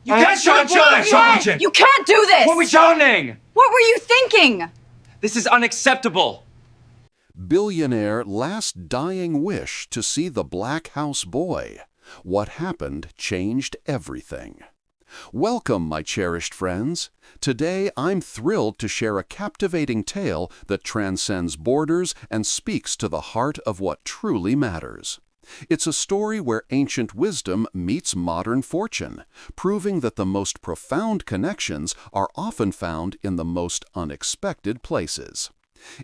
You can't show children! You can't do this! What are we doing? What were you thinking? This is unacceptable. Billionaire last dying wish to see the Black House boy. What happened changed everything. Welcome, my cherished friends. Today I'm thrilled to share a captivating tale that transcends borders and speaks to the heart of what truly matters. It's a story where ancient wisdom meets modern fortune, proving that the most profound connections are often found in the most unexpected places.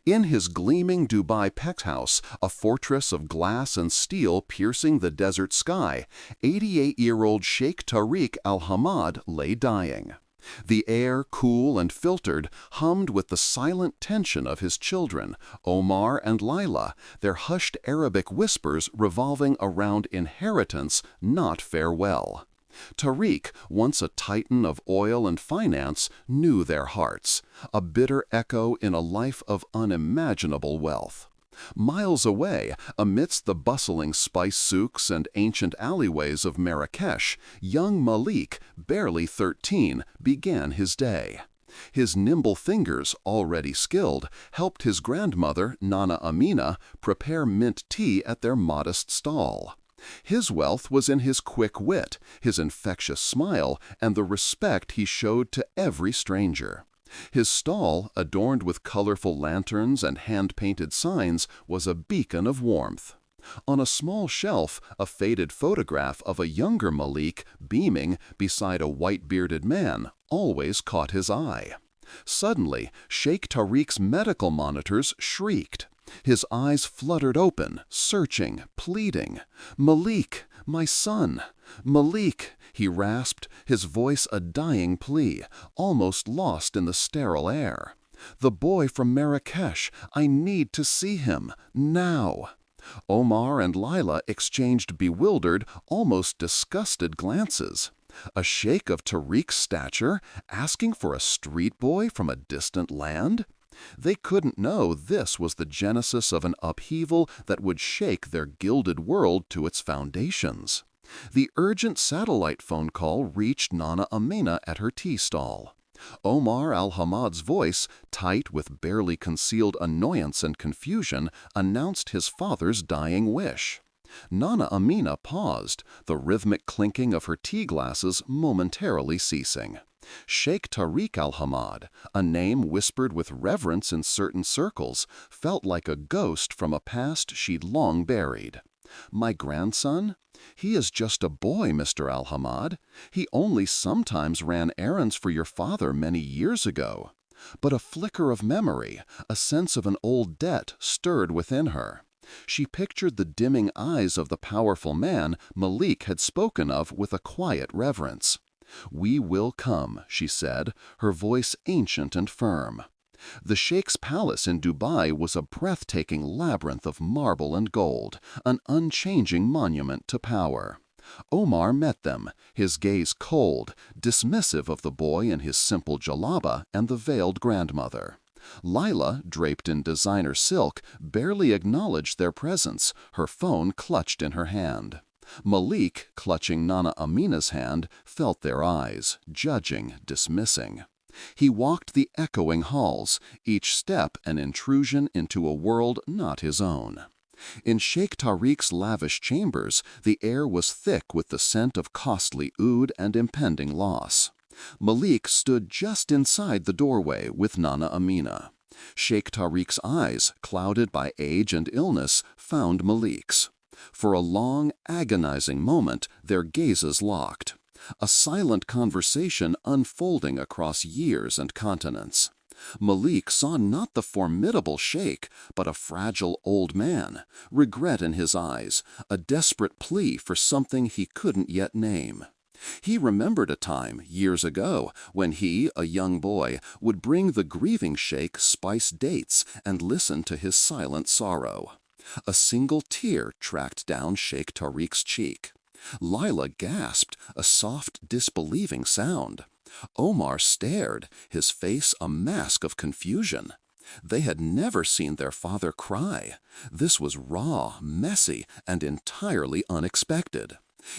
In his gleaming Dubai penthouse, a fortress of glass and steel piercing the desert sky, 88-year-old Sheikh Tariq Al-Hamad lay dying. The air, cool and filtered, hummed with the silent tension of his children, Omar and Lila, their hushed Arabic whispers revolving around inheritance, not farewell. Tariq, once a titan of oil and finance, knew their hearts, a bitter echo in a life of unimaginable wealth. Miles away, amidst the bustling spice souks and ancient alleyways of Marrakesh, young Malik, barely 13, began his day. His nimble fingers, already skilled, helped his grandmother, Nana Amina, prepare mint tea at their modest stall. His wealth was in his quick wit, his infectious smile, and the respect he showed to every stranger. His stall, adorned with colorful lanterns and hand-painted signs, was a beacon of warmth. On a small shelf, a faded photograph of a younger Malik, beaming beside a white-bearded man, always caught his eye. Suddenly, Sheikh Tariq's medical monitors shrieked. His eyes fluttered open, searching, pleading. "Malik, my son! Malik!" he rasped, his voice a dying plea, almost lost in the sterile air. "The boy from Marrakesh, I need to see him, now!" Omar and Lila exchanged bewildered, almost disgusted glances. A sheikh of Tariq's stature, asking for a street boy from a distant land? They couldn't know this was the genesis of an upheaval that would shake their gilded world to its foundations. The urgent satellite phone call reached Nana Amina at her tea stall. Omar Al-Hamad's voice, tight with barely concealed annoyance and confusion, announced his father's dying wish. Nana Amina paused, the rhythmic clinking of her tea glasses momentarily ceasing. Sheikh Tariq Al-Hamad, a name whispered with reverence in certain circles, felt like a ghost from a past she'd long buried. "My grandson? He is just a boy, Mr. Al-Hamad. He only sometimes ran errands for your father many years ago." But a flicker of memory, a sense of an old debt, stirred within her. She pictured the dimming eyes of the powerful man Malik had spoken of with a quiet reverence. "We will come," she said, her voice ancient and firm. The Sheikh's palace in Dubai was a breathtaking labyrinth of marble and gold, an unchanging monument to power. Omar met them, his gaze cold, dismissive of the boy in his simple jalaba and the veiled grandmother. Lila, draped in designer silk, barely acknowledged their presence, her phone clutched in her hand. Malik, clutching Nana Amina's hand, felt their eyes, judging, dismissing. He walked the echoing halls, each step an intrusion into a world not his own. In Sheikh Tariq's lavish chambers, the air was thick with the scent of costly oud and impending loss. Malik stood just inside the doorway with Nana Amina. Sheikh Tariq's eyes, clouded by age and illness, found Malik's. For a long, agonizing moment, their gazes locked. A silent conversation unfolding across years and continents. Malik saw not the formidable sheikh, but a fragile old man, regret in his eyes, a desperate plea for something he couldn't yet name. He remembered a time, years ago, when he, a young boy, would bring the grieving sheikh spiced dates and listen to his silent sorrow. A single tear tracked down Sheikh Tariq's cheek. Lila gasped, a soft, disbelieving sound. Omar stared, his face a mask of confusion. They had never seen their father cry. This was raw, messy, and entirely unexpected.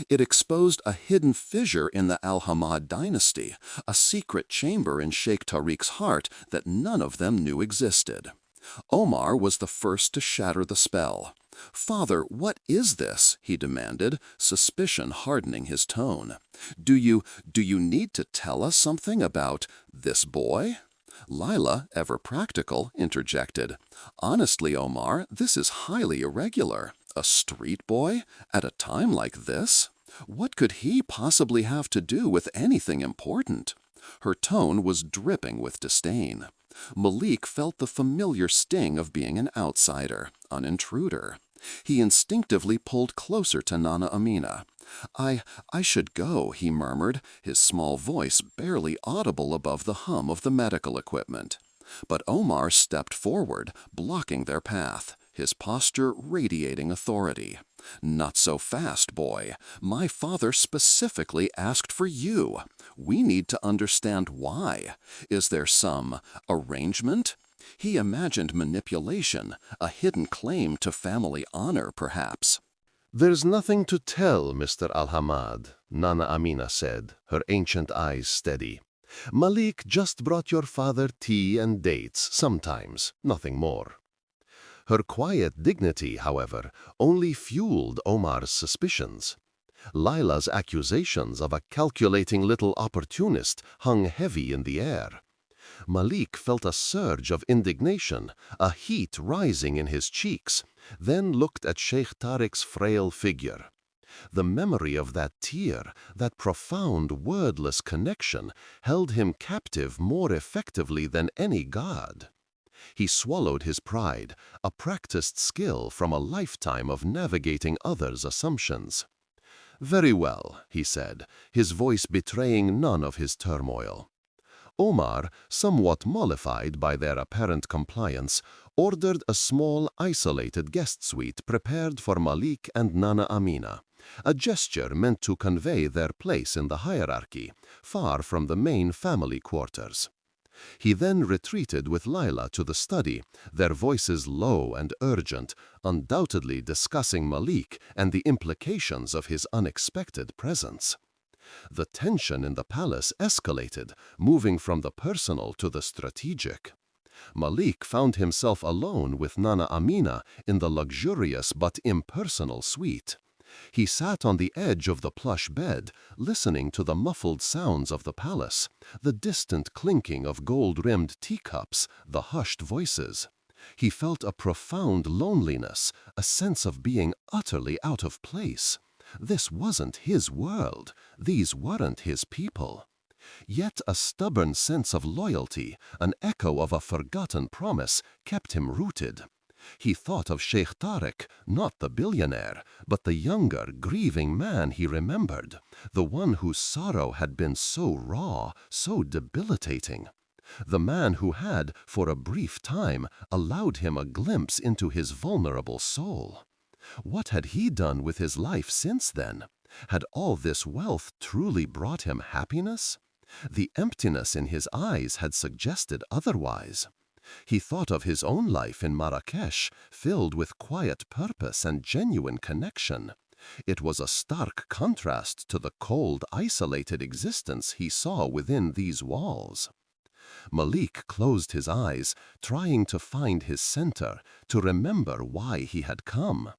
It exposed a hidden fissure in the Al-Hamad dynasty, a secret chamber in Sheikh Tariq's heart that none of them knew existed. Omar was the first to shatter the spell. "Father, what is this?" he demanded, suspicion hardening his tone. Do you need to tell us something about this boy?" Lila, ever practical, interjected. "Honestly, Omar, this is highly irregular. A street boy? At a time like this? What could he possibly have to do with anything important?" Her tone was dripping with disdain. Malik felt the familiar sting of being an outsider, an intruder. He instinctively pulled closer to Nana Amina. I should go," he murmured, his small voice barely audible above the hum of the medical equipment. But Omar stepped forward, blocking their path, his posture radiating authority. "Not so fast, boy. My father specifically asked for you. We need to understand why. Is there some arrangement?" He imagined manipulation, a hidden claim to family honor, perhaps. "There's nothing to tell, Mr. Al-Hamad," Nana Amina said, her ancient eyes steady. "Malik just brought your father tea and dates, sometimes, nothing more." Her quiet dignity, however, only fueled Omar's suspicions. Lila's accusations of a calculating little opportunist hung heavy in the air. Malik felt a surge of indignation, a heat rising in his cheeks, then looked at Sheikh Tariq's frail figure. The memory of that tear, that profound wordless connection, held him captive more effectively than any god. He swallowed his pride, a practiced skill from a lifetime of navigating others' assumptions. "Very well," he said, his voice betraying none of his turmoil. Omar, somewhat mollified by their apparent compliance, ordered a small, isolated guest suite prepared for Malik and Nana Amina, a gesture meant to convey their place in the hierarchy, far from the main family quarters. He then retreated with Lila to the study, their voices low and urgent, undoubtedly discussing Malik and the implications of his unexpected presence. The tension in the palace escalated, moving from the personal to the strategic. Malik found himself alone with Nana Amina in the luxurious but impersonal suite. He sat on the edge of the plush bed, listening to the muffled sounds of the palace, the distant clinking of gold-rimmed teacups, the hushed voices. He felt a profound loneliness, a sense of being utterly out of place. This wasn't his world. These weren't his people. Yet a stubborn sense of loyalty, an echo of a forgotten promise, kept him rooted. He thought of Sheikh Tariq, not the billionaire, but the younger, grieving man he remembered, the one whose sorrow had been so raw, so debilitating. The man who had, for a brief time, allowed him a glimpse into his vulnerable soul. What had he done with his life since then? Had all this wealth truly brought him happiness? The emptiness in his eyes had suggested otherwise. He thought of his own life in Marrakesh, filled with quiet purpose and genuine connection. It was a stark contrast to the cold, isolated existence he saw within these walls. Malik closed his eyes, trying to find his center, to remember why he had come.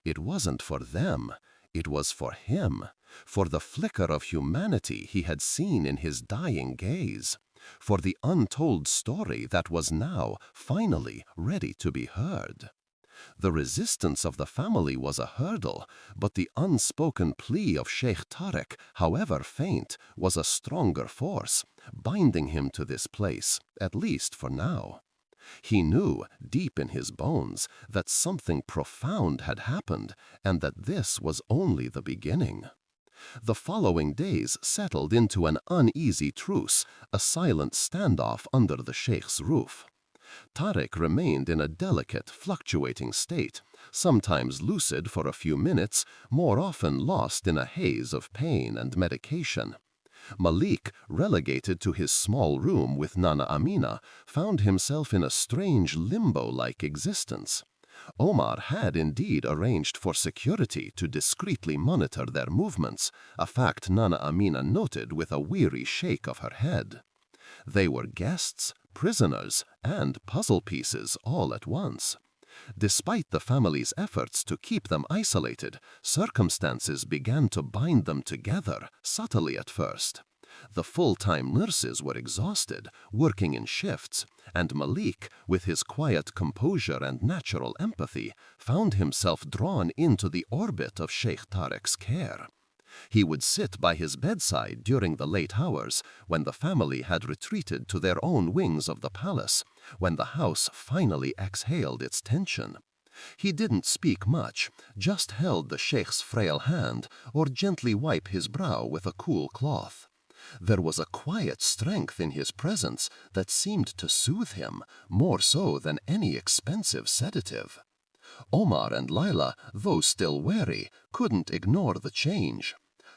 It wasn't for them. It was for him, for the flicker of humanity he had seen in his dying gaze, for the untold story that was now, finally, ready to be heard. The resistance of the family was a hurdle, but the unspoken plea of Sheikh Tariq, however faint, was a stronger force, binding him to this place, at least for now. He knew, deep in his bones, that something profound had happened, and that this was only the beginning. The following days settled into an uneasy truce, a silent standoff under the Sheikh's roof. Tariq remained in a delicate, fluctuating state, sometimes lucid for a few minutes, more often lost in a haze of pain and medication. Malik, relegated to his small room with Nana Amina, found himself in a strange limbo-like existence. Omar had indeed arranged for security to discreetly monitor their movements, a fact Nana Amina noted with a weary shake of her head. They were guests, prisoners, and puzzle pieces all at once. Despite the family's efforts to keep them isolated, circumstances began to bind them together, subtly at first. The full-time nurses were exhausted, working in shifts, and Malik, with his quiet composure and natural empathy, found himself drawn into the orbit of Sheikh Tarek's care. He would sit by his bedside during the late hours, when the family had retreated to their own wings of the palace, when the house finally exhaled its tension. He didn't speak much, just held the Sheikh's frail hand or gently wipe his brow with a cool cloth. There was a quiet strength in his presence that seemed to soothe him, more so than any expensive sedative. Omar and Laila, though still wary, couldn't ignore the change.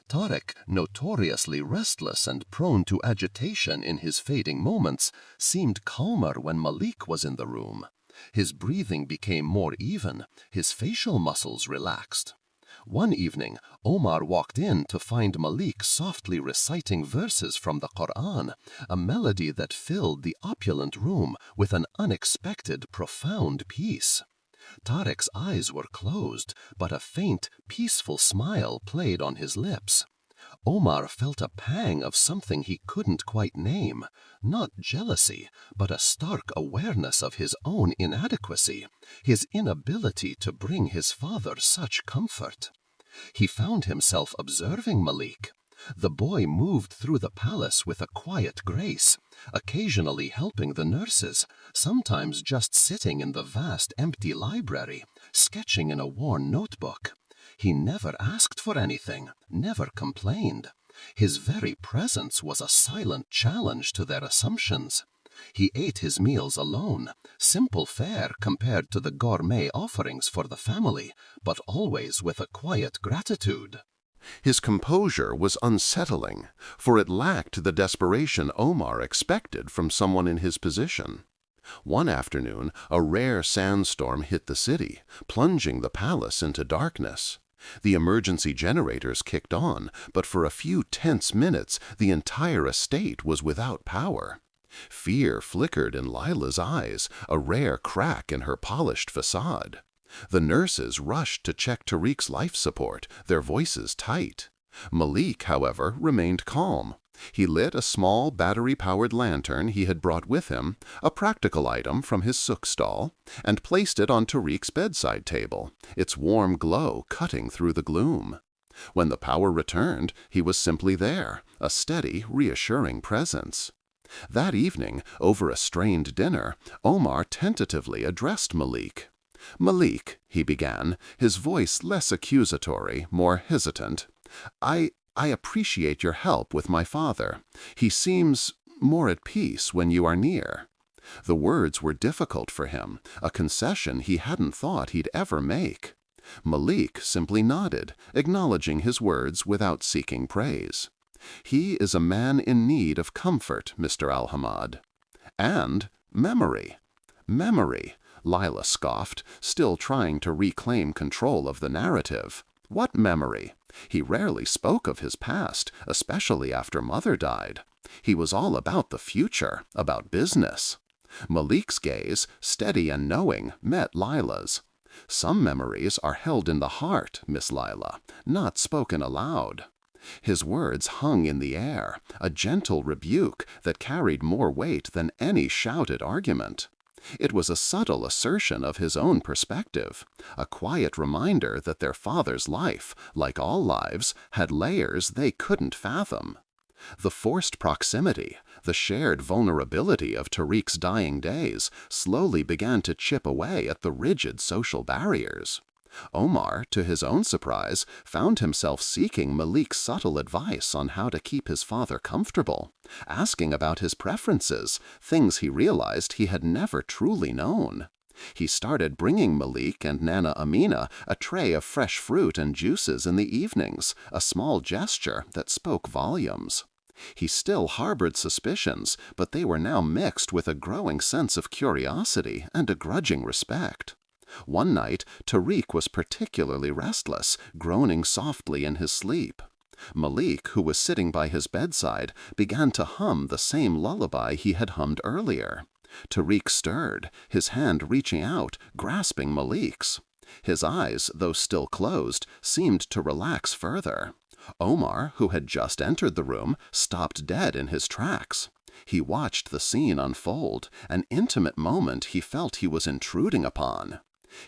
Tarek, notoriously restless and prone to agitation in his fading moments, seemed calmer when Malik was in the room. His breathing became more even, his facial muscles relaxed. One evening, Omar walked in to find Malik softly reciting verses from the Quran, a melody that filled the opulent room with an unexpected, profound peace. Tarek's eyes were closed, but a faint, peaceful smile played on his lips. Omar felt a pang of something he couldn't quite name, not jealousy, but a stark awareness of his own inadequacy, his inability to bring his father such comfort. He found himself observing Malik. The boy moved through the palace with a quiet grace, occasionally helping the nurses, sometimes just sitting in the vast empty library, sketching in a worn notebook. He never asked for anything, never complained. His very presence was a silent challenge to their assumptions. He ate his meals alone, simple fare compared to the gourmet offerings for the family, but always with a quiet gratitude. His composure was unsettling, for it lacked the desperation Omar expected from someone in his position. One afternoon, a rare sandstorm hit the city, plunging the palace into darkness. The emergency generators kicked on, but for a few tense minutes, the entire estate was without power. Fear flickered in Lila's eyes, a rare crack in her polished facade. The nurses rushed to check Tariq's life support, their voices tight. Malik, however, remained calm. He lit a small battery-powered lantern he had brought with him, a practical item from his souk stall, and placed it on Tariq's bedside table, its warm glow cutting through the gloom. When the power returned, he was simply there, a steady, reassuring presence. That evening, over a strained dinner, Omar tentatively addressed Malik. "Malik," he began, his voice less accusatory, more hesitant, I appreciate your help with my father. He seems more at peace when you are near." The words were difficult for him, a concession he hadn't thought he'd ever make. Malik simply nodded, acknowledging his words without seeking praise. "He is a man in need of comfort, Mr. Alhamad. And memory." "Memory," Lila scoffed, still trying to reclaim control of the narrative. "What memory? He rarely spoke of his past, especially after Mother died. He was all about the future, about business." Malik's gaze, steady and knowing, met Lila's. "Some memories are held in the heart, Miss Lila, not spoken aloud." His words hung in the air, a gentle rebuke that carried more weight than any shouted argument. It was a subtle assertion of his own perspective, a quiet reminder that their father's life, like all lives, had layers they couldn't fathom. The forced proximity, the shared vulnerability of Tariq's dying days, slowly began to chip away at the rigid social barriers. Omar, to his own surprise, found himself seeking Malik's subtle advice on how to keep his father comfortable, asking about his preferences, things he realized he had never truly known. He started bringing Malik and Nana Amina a tray of fresh fruit and juices in the evenings, a small gesture that spoke volumes. He still harbored suspicions, but they were now mixed with a growing sense of curiosity and a grudging respect. One night, Tariq was particularly restless, groaning softly in his sleep. Malik, who was sitting by his bedside, began to hum the same lullaby he had hummed earlier. Tariq stirred, his hand reaching out, grasping Malik's. His eyes, though still closed, seemed to relax further. Omar, who had just entered the room, stopped dead in his tracks. He watched the scene unfold, an intimate moment he felt he was intruding upon.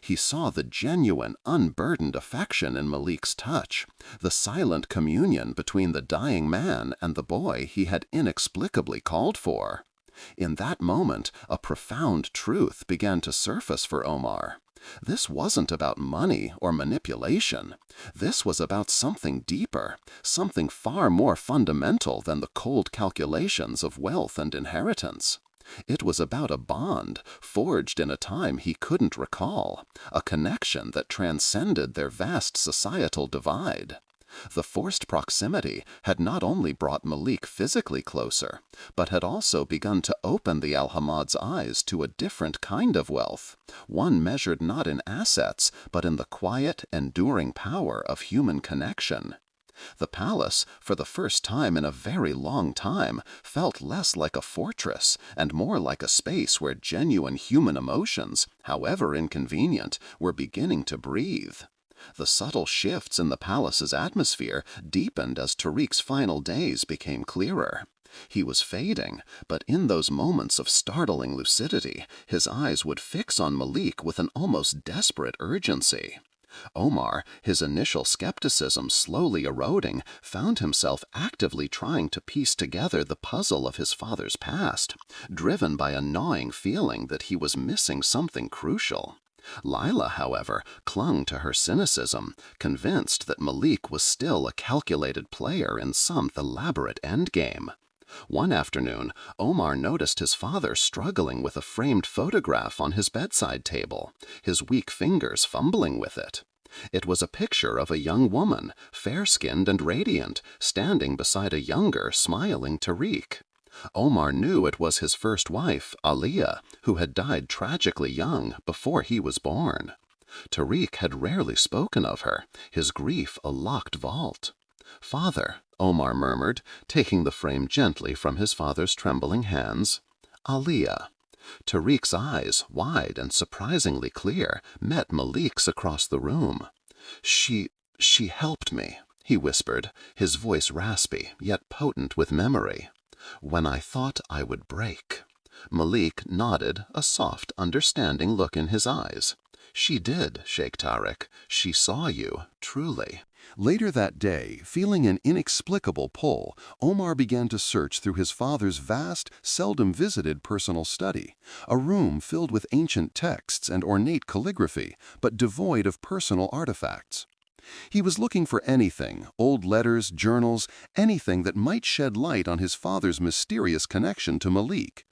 He saw the genuine, unburdened affection in Malik's touch, the silent communion between the dying man and the boy he had inexplicably called for. In that moment, a profound truth began to surface for Omar. This wasn't about money or manipulation. This was about something deeper, something far more fundamental than the cold calculations of wealth and inheritance. It was about a bond forged in a time he couldn't recall, a connection that transcended their vast societal divide. The forced proximity had not only brought Malik physically closer, but had also begun to open the Alhamad's eyes to a different kind of wealth, one measured not in assets, but in the quiet, enduring power of human connection. The palace, for the first time in a very long time, felt less like a fortress and more like a space where genuine human emotions, however inconvenient, were beginning to breathe. The subtle shifts in the palace's atmosphere deepened as Tariq's final days became clearer. He was fading, but in those moments of startling lucidity, his eyes would fix on Malik with an almost desperate urgency. Omar, his initial skepticism slowly eroding, found himself actively trying to piece together the puzzle of his father's past, driven by a gnawing feeling that he was missing something crucial. Lila, however, clung to her cynicism, convinced that Malik was still a calculated player in some elaborate endgame. One afternoon, Omar noticed his father struggling with a framed photograph on his bedside table, his weak fingers fumbling with it. It was a picture of a young woman, fair-skinned and radiant, standing beside a younger, smiling Tariq. Omar knew it was his first wife, Aliyah, who had died tragically young, before he was born. Tariq had rarely spoken of her, his grief a locked vault. "Father," Omar murmured, taking the frame gently from his father's trembling hands. "Aliyah." Tariq's eyes, wide and surprisingly clear, met Malik's across the room. She helped me," he whispered, his voice raspy, yet potent with memory. "When I thought I would break." Malik nodded, a soft, understanding look in his eyes. "She did, Sheikh Tariq. She saw you, truly." Later that day, feeling an inexplicable pull, Omar began to search through his father's vast, seldom visited personal study, a room filled with ancient texts and ornate calligraphy, but devoid of personal artifacts. He was looking for anything, old letters, journals, anything that might shed light on his father's mysterious connection to Malik.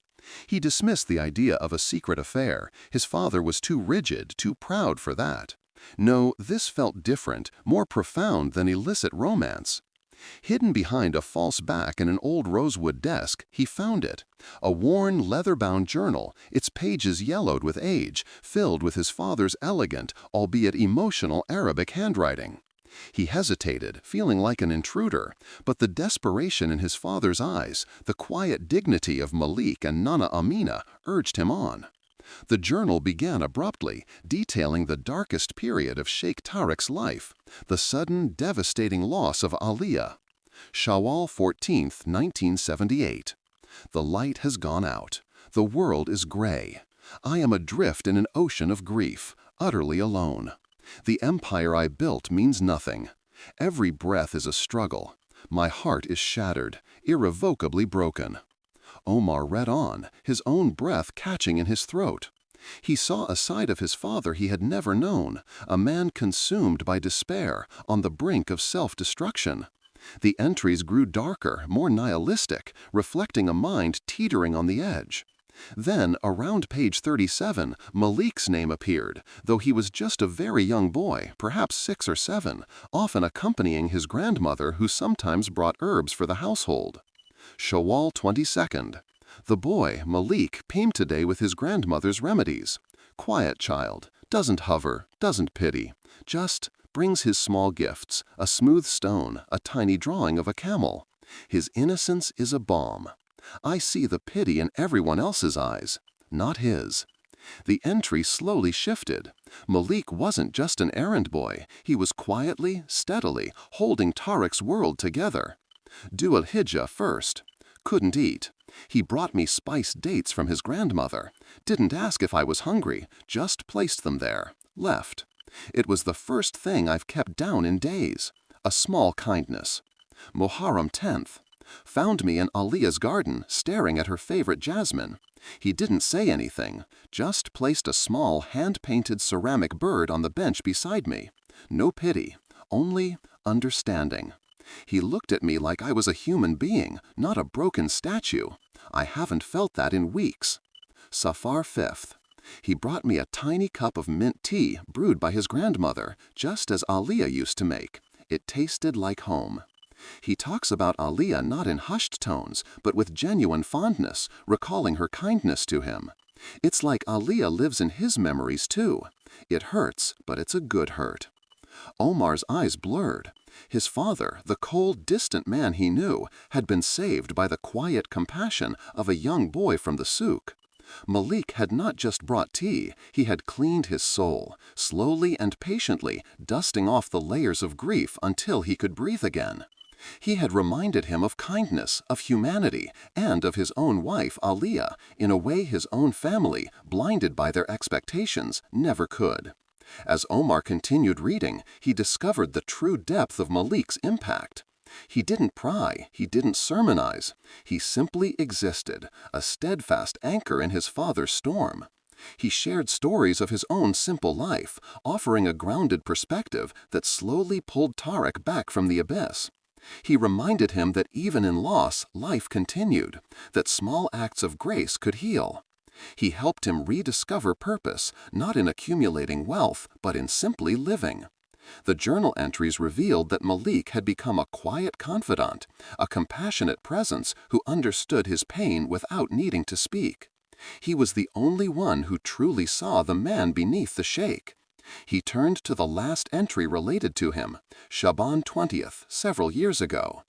He dismissed the idea of a secret affair. His father was too rigid, too proud for that. No, this felt different, more profound than illicit romance. Hidden behind a false back in an old rosewood desk, he found it. A worn, leather-bound journal, its pages yellowed with age, filled with his father's elegant, albeit emotional Arabic handwriting. He hesitated, feeling like an intruder, but the desperation in his father's eyes, the quiet dignity of Malik and Nana Amina urged him on. The journal began abruptly, detailing the darkest period of Sheikh Tariq's life, the sudden, devastating loss of Aliyah. Shawwal 14th, 1978. "The light has gone out. The world is gray. I am adrift in an ocean of grief, utterly alone. The empire I built means nothing. Every breath is a struggle. My heart is shattered, irrevocably broken." Omar read on, his own breath catching in his throat. He saw a side of his father he had never known, a man consumed by despair, on the brink of self-destruction. The entries grew darker, more nihilistic, reflecting a mind teetering on the edge. Then, around page 37, Malik's name appeared, though he was just a very young boy, perhaps 6 or 7, often accompanying his grandmother who sometimes brought herbs for the household. Shawwal 22nd. "The boy, Malik, came today with his grandmother's remedies. Quiet child, Doesn't hover, doesn't pity, just brings his small gifts, a smooth stone, a tiny drawing of a camel. His innocence is a balm. I see the pity in everyone else's eyes, not his. The entry slowly shifted. Malik wasn't just an errand boy. He was quietly, steadily, holding Tariq's world together. Dul Hijjah first. Couldn't eat. He brought me spiced dates from his grandmother. Didn't ask if I was hungry, just placed them there. Left. It was the first thing I've kept down in days. A small kindness. Muharram 10th. Found me in Aliyah's garden, staring at her favorite jasmine. He didn't say anything, just placed a small hand-painted ceramic bird on the bench beside me. No pity, only understanding. He looked at me like I was a human being, not a broken statue. I haven't felt that in weeks. Safar 5th. He brought me a tiny cup of mint tea brewed by his grandmother, just as Aliyah used to make. It tasted like home. He talks about Aliyah not in hushed tones, but with genuine fondness, recalling her kindness to him. It's like Aliyah lives in his memories too. It hurts, but it's a good hurt. Omar's eyes blurred. His father, the cold, distant man he knew, had been saved by the quiet compassion of a young boy from the souk. Malik had not just brought tea, he had cleaned his soul, slowly and patiently dusting off the layers of grief until he could breathe again. He had reminded him of kindness, of humanity, and of his own wife, Aliyah, in a way his own family, blinded by their expectations, never could. As Omar continued reading, he discovered the true depth of Malik's impact. He didn't pry, he didn't sermonize. He simply existed, a steadfast anchor in his father's storm. He shared stories of his own simple life, offering a grounded perspective that slowly pulled Tariq back from the abyss. He reminded him that even in loss, life continued, that small acts of grace could heal. He helped him rediscover purpose, not in accumulating wealth, but in simply living. The journal entries revealed that Malik had become a quiet confidant, a compassionate presence who understood his pain without needing to speak. He was the only one who truly saw the man beneath the sheikh. He turned to the last entry related to him, Shaban 20th, several years ago.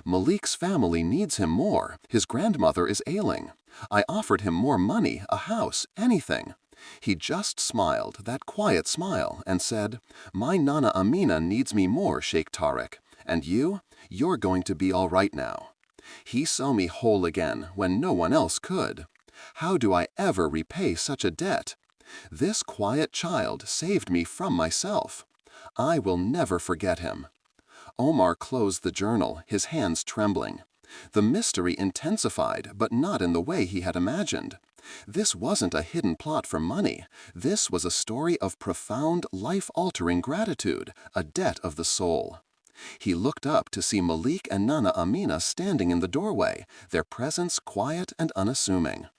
Malik's family needs him more. His grandmother is ailing. I offered him more money, a house, anything. He just smiled, that quiet smile, and said, "My Nana Amina needs me more, Sheikh Tariq. And you're going to be all right now." He saw me whole again when no one else could. How do I ever repay such a debt? This quiet child saved me from myself. I will never forget him. Omar closed the journal, his hands trembling. The mystery intensified, but not in the way he had imagined. This wasn't a hidden plot for money. This was a story of profound, life-altering gratitude, a debt of the soul. He looked up to see Malik and Nana Amina standing in the doorway, their presence quiet and unassuming.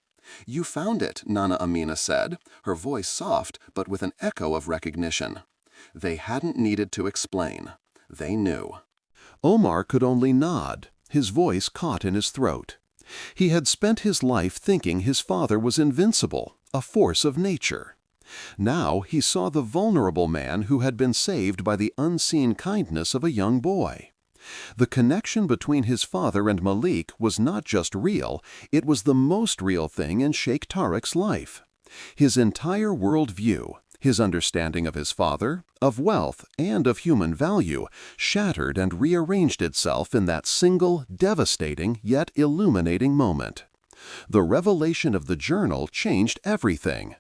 "You found it," Nana Amina said, her voice soft but with an echo of recognition. They hadn't needed to explain. They knew. Omar could only nod, his voice caught in his throat. He had spent his life thinking his father was invincible, a force of nature. Now he saw the vulnerable man who had been saved by the unseen kindness of a young boy. The connection between his father and Malik was not just real, it was the most real thing in Sheikh Tariq's life. His entire worldview, his understanding of his father, of wealth, and of human value, shattered and rearranged itself in that single, devastating, yet illuminating moment. The revelation of the journal changed everything.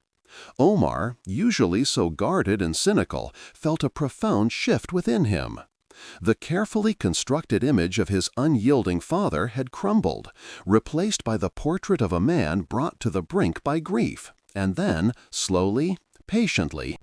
Omar, usually so guarded and cynical, felt a profound shift within him. The carefully constructed image of his unyielding father had crumbled, replaced by the portrait of a man brought to the brink by grief, and then, slowly, patiently,